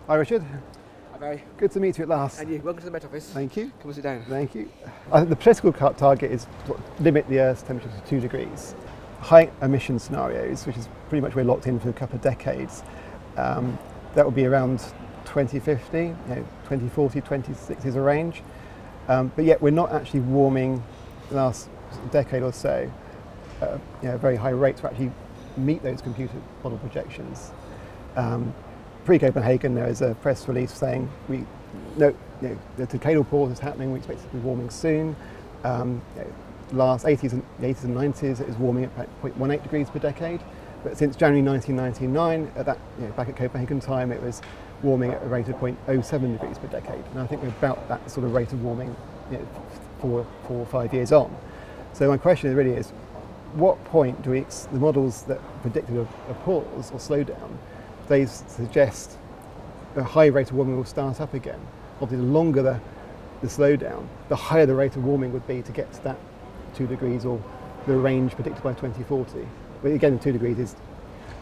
Hi Richard. Hi Barry. Good to meet you at last. And you, welcome to the Met Office. Thank you. Come and sit down. Thank you. I think the political target is to limit the Earth's temperature to 2 degrees. High emission scenarios, which is pretty much we're locked in for a couple of decades, that will be around 2050, 2040, 2060 is a range. But yet we're not actually warming the last decade or so at a very high rate to actually meet those computer model projections. Pre-Copenhagen, there is a press release saying the decadal pause is happening, we expect it to be warming soon. Last 80s and 90s, it was warming at 0.18 degrees per decade. But since January 1999, back at Copenhagen time, it was warming at a rate of 0.07 degrees per decade. And I think we're about that sort of rate of warming 4 or 5 years on. So my question really is, what point do the models that predicted a pause or slowdown, they suggest a high rate of warming will start up again? Obviously, the longer the slowdown, the higher the rate of warming would be to get to that 2 degrees or the range predicted by 2040. But again, 2 degrees is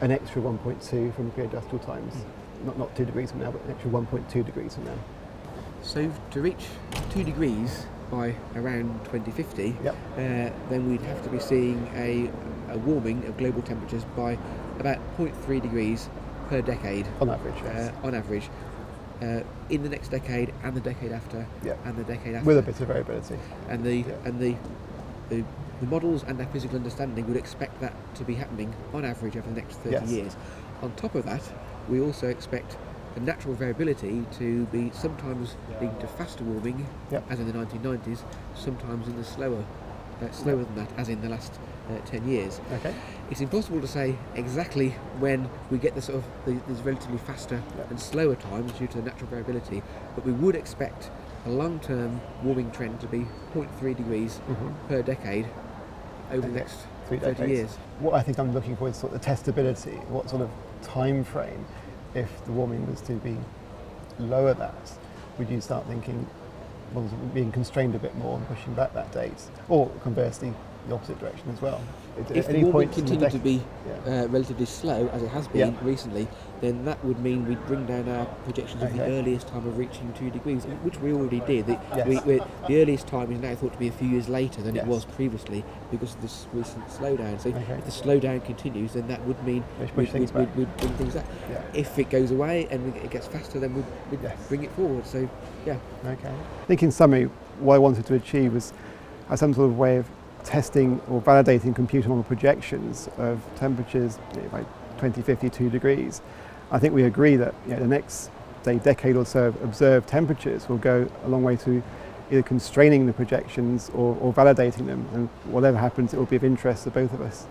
an extra 1.2 from pre-industrial times. Not 2 degrees from now, but an extra 1.2 degrees from now. So to reach 2 degrees by around 2050, then we'd have to be seeing a warming of global temperatures by about 0.3 degrees per decade. On average, yes. On average. In the next decade and the decade after, and the decade after. With a bit of variability. And the models and our physical understanding would expect that to be happening on average over the next 30 years. On top of that, we also expect the natural variability to be sometimes leading to faster warming, as in the 1990s, sometimes in the slower than that, as in the last 10 years. Okay. It's impossible to say exactly when we get these relatively faster and slower times due to the natural variability, but we would expect a long-term warming trend to be 0.3 degrees per decade over the next 30 years. What I think I'm looking for is sort of the testability. What sort of time frame, if the warming was to be lower that, would you start thinking models being constrained a bit more and pushing back that date? Or conversely, the opposite direction as well? If the warming continued to be relatively slow, as it has been recently, then that would mean we'd bring down our projections of the earliest time of reaching 2 degrees, which we already did. The earliest time is now thought to be a few years later than it was previously because of this recent slowdown. So if the slowdown continues, then that would mean we'd bring things up. If it goes away and it gets faster, then we'd bring it forward. So, Okay. I think in summary, what I wanted to achieve was some sort of way of testing or validating computer model projections of temperatures by 2050, 2 degrees. I think we agree that the next decade or so of observed temperatures will go a long way to either constraining the projections or validating them, and whatever happens, it will be of interest to both of us.